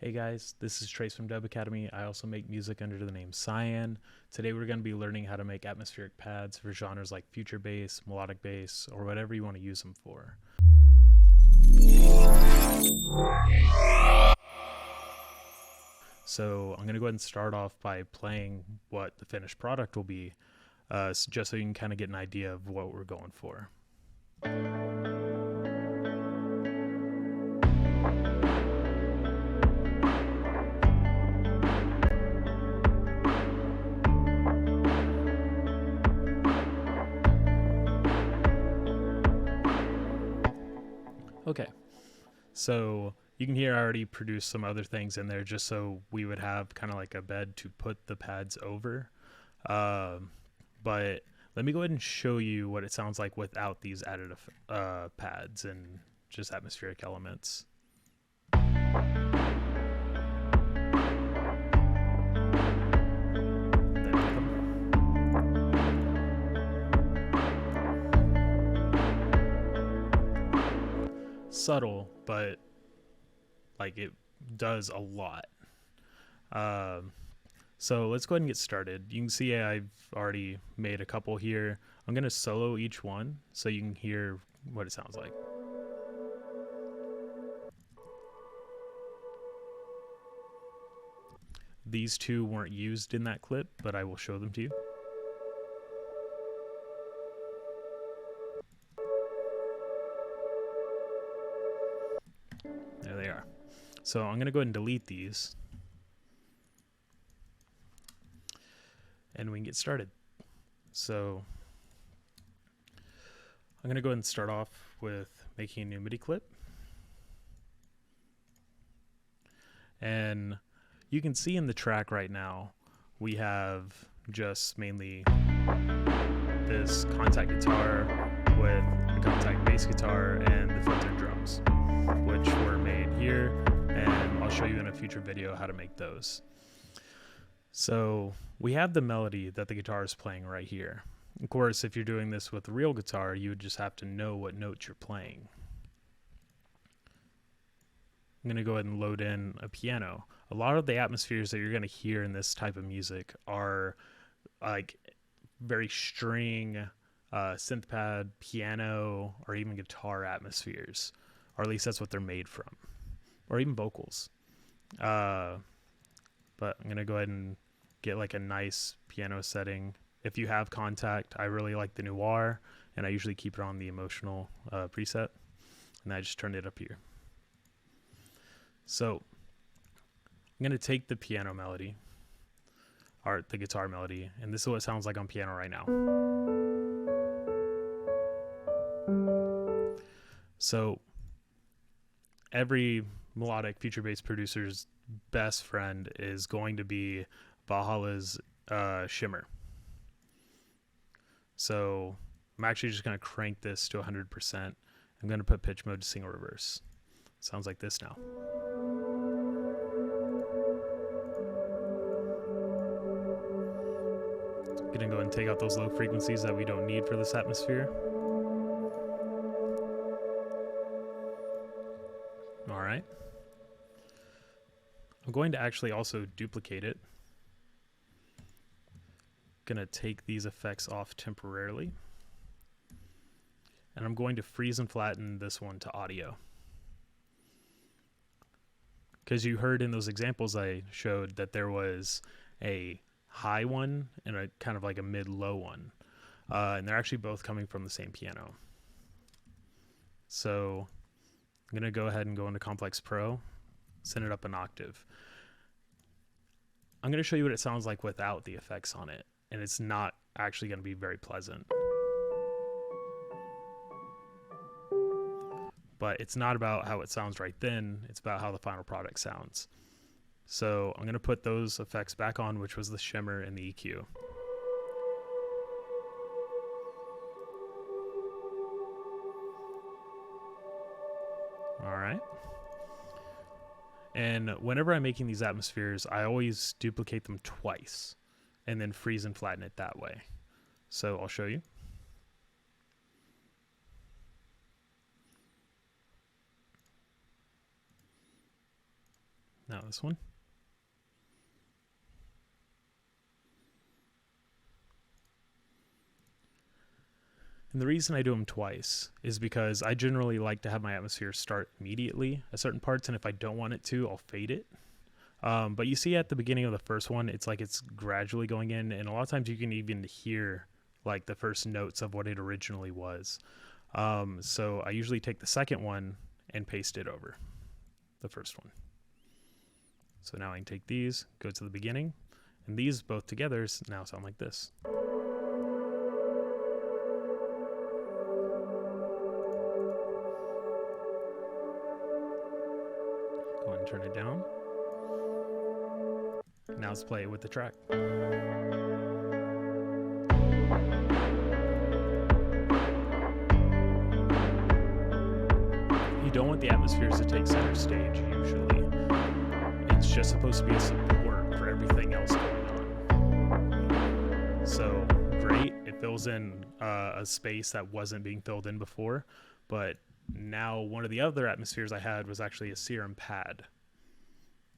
Hey guys, this is Trace from Dub Academy. I also make music under the name Xyan. Today we're going to be learning how to make atmospheric pads for genres like future bass, melodic bass, or whatever you want to use them for. So I'm going to go ahead and start off by playing what the finished product will be, just so you can kind of get an idea of what we're going for. Okay, so you can hear I already produced some other things in there just so we would have kind of like a bed to put the pads over. But let me go ahead and show you what it sounds like without these added pads and just atmospheric elements. Subtle, but like it does a lot. So let's go ahead and get started. You can see I've already made a couple here. I'm going to solo each one so you can hear what it sounds like. These two weren't used in that clip, but I will show them to you. There they are. So I'm going to go ahead and delete these. And we can get started. So I'm going to go ahead and start off with making a new MIDI clip. And you can see in the track right now, we have just mainly this contact guitar with the contact bass guitar and the filtered drums, which were made here, and I'll show you in a future video how to make those. So we have the melody that the guitar is playing right here. Of course, if you're doing this with a real guitar, you would just have to know what notes you're playing. I'm going to go ahead and load in a piano. A lot of the atmospheres that you're going to hear in this type of music are like very string, synth pad, piano, or even guitar atmospheres, or at least that's what they're made from, or even vocals. But I'm going to go ahead and get like a nice piano setting. If you have Contact, I really like the Noir, and I usually keep it on the emotional preset, and I just turned it up here. So I'm going to take the piano melody, or the guitar melody, and this is what it sounds like on piano right now. So every melodic future bass producer's best friend is going to be Valhalla's shimmer. So I'm actually just going to crank this to 100%. I'm going to put pitch mode to single reverse. Sounds like this now. Gonna go and take out those low frequencies that we don't need for this atmosphere. All right. I'm going to actually also duplicate it. Gonna take these effects off temporarily. And I'm going to freeze and flatten this one to audio. Because you heard in those examples I showed that there was a high one and a kind of like a mid-low one. And they're actually both coming from the same piano. So I'm going to go ahead and go into Complex Pro, send it up an octave. I'm going to show you what it sounds like without the effects on it, and it's not actually going to be very pleasant. But it's not about how it sounds right then, it's about how the final product sounds. So I'm going to put those effects back on, which was the shimmer and the EQ. All right. And whenever I'm making these atmospheres, I always duplicate them twice and then freeze and flatten it that way. So I'll show you. Now this one. And the reason I do them twice is because I generally like to have my atmosphere start immediately at certain parts, and if I don't want it to, I'll fade it. But you see at the beginning of the first one, it's like it's gradually going in, and a lot of times you can even hear like the first notes of what it originally was. So I usually take the second one and paste it over the first one. So now I can take these, go to the beginning, and these both together now sound like this. Go ahead and turn it down. Now let's play it with the track. You don't want the atmospheres to take center stage usually. It's just supposed to be a support for everything else going on. So great, it fills in a space that wasn't being filled in before, but now one of the other atmospheres I had was actually a serum pad.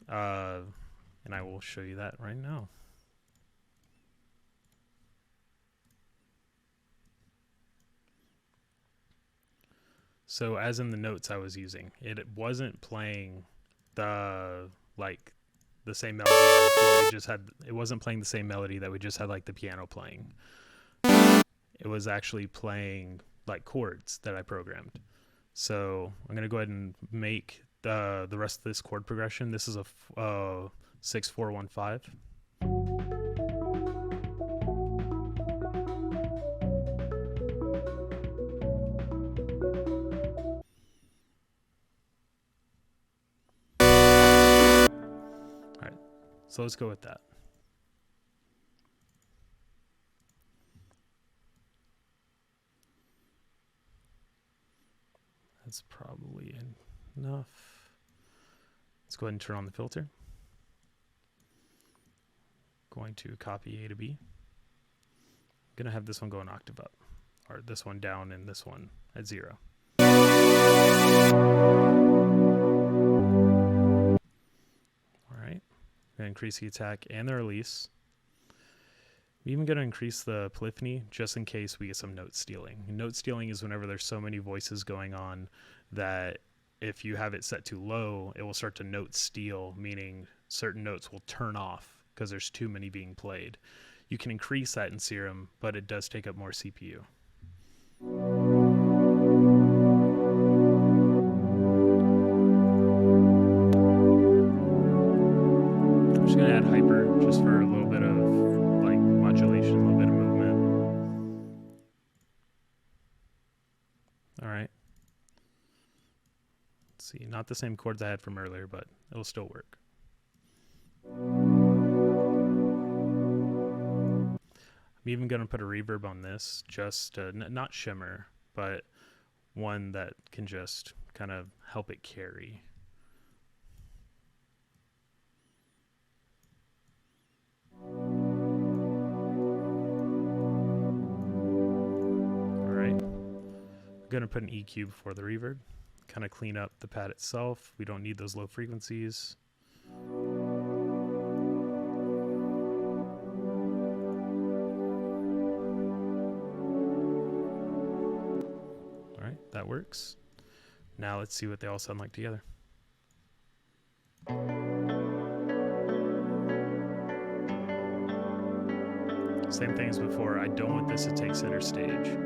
And I will show you that right now. So as in the notes I was using, it wasn't playing the same melody as what we just had. It wasn't playing the same melody that we just had like the piano playing. It was actually playing like chords that I programmed. So I'm going to go ahead and make the rest of this chord progression. This is a 6-4-1-5. All right, so let's go with that. That's probably enough. Let's go ahead and turn on the filter. Going to copy A to B. I'm going to have this one go an octave up, or this one down and this one at 0. All right, I'm going to increase the attack and the release. I'm even going to increase the polyphony just in case we get some note stealing. And note stealing is whenever there's so many voices going on that if you have it set too low, it will start to note steal, meaning certain notes will turn off because there's too many being played. You can increase that in Serum, but it does take up more CPU. I'm just going to add hyper just for a little bit of like modulation, a little bit of movement. All right. Let's see, not the same chords I had from earlier, but it'll still work. I'm even going to put a reverb on this, just not shimmer, but one that can just kind of help it carry. All right, I'm going to put an EQ before the reverb, kind of clean up the pad itself. We don't need those low frequencies. That works. Now let's see what they all sound like together. Same thing as before, I don't want this to take center stage.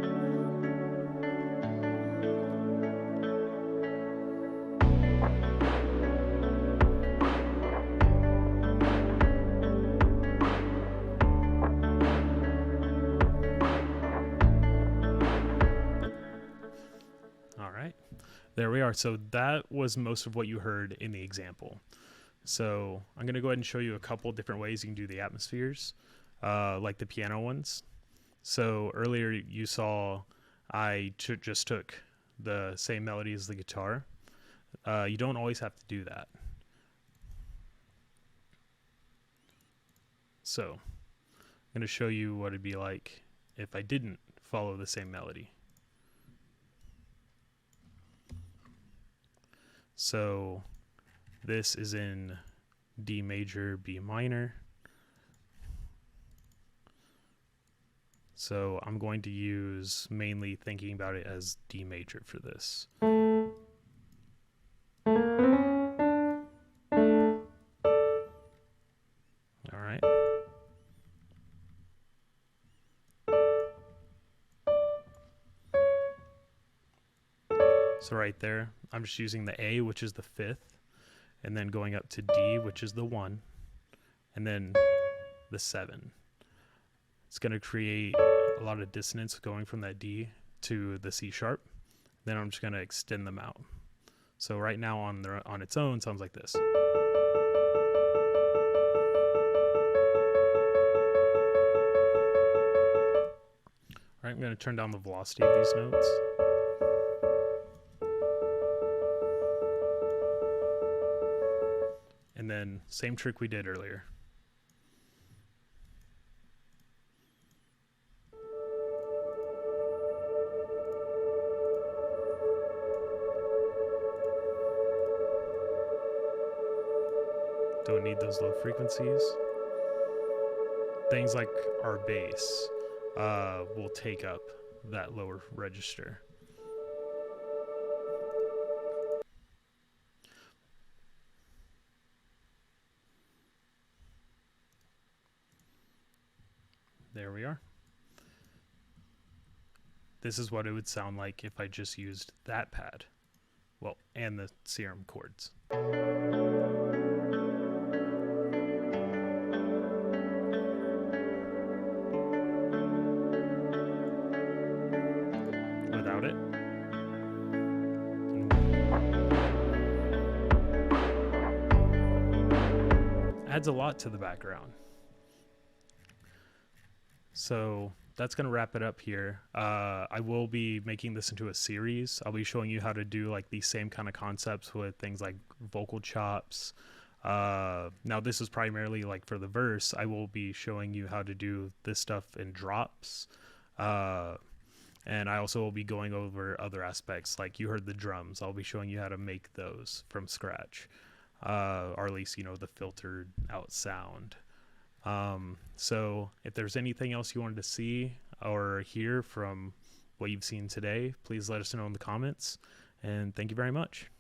There we are. So that was most of what you heard in the example. So I'm going to go ahead and show you a couple different ways you can do the atmospheres, like the piano ones. So earlier you saw I just took the same melody as the guitar. You don't always have to do that. So I'm going to show you what it'd be like if I didn't follow the same melody. So this is in D major, B minor. So I'm going to use mainly thinking about it as D major for this. All right. So right there, I'm just using the A, which is the 5th, and then going up to D, which is the 1, and then the 7. It's going to create a lot of dissonance going from that D to the C sharp. Then I'm just going to extend them out. So right now on its own sounds like this. All right, I'm going to turn down the velocity of these notes. And then same trick we did earlier. Don't need those low frequencies. Things like our bass will take up that lower register. There we are. This is what it would sound like if I just used that pad. Well, and the serum chords. Without it. Adds a lot to the background. So that's going to wrap it up here. I will be making this into a series. I'll be showing you how to do like these same kind of concepts with things like vocal chops. Now this is primarily like for the verse. I will be showing you how to do this stuff in drops. And I also will be going over other aspects, like you heard the drums. I'll be showing you how to make those from scratch, or at least, you know, the filtered out sound. So if there's anything else you wanted to see or hear from what you've seen today, please let us know in the comments, and thank you very much.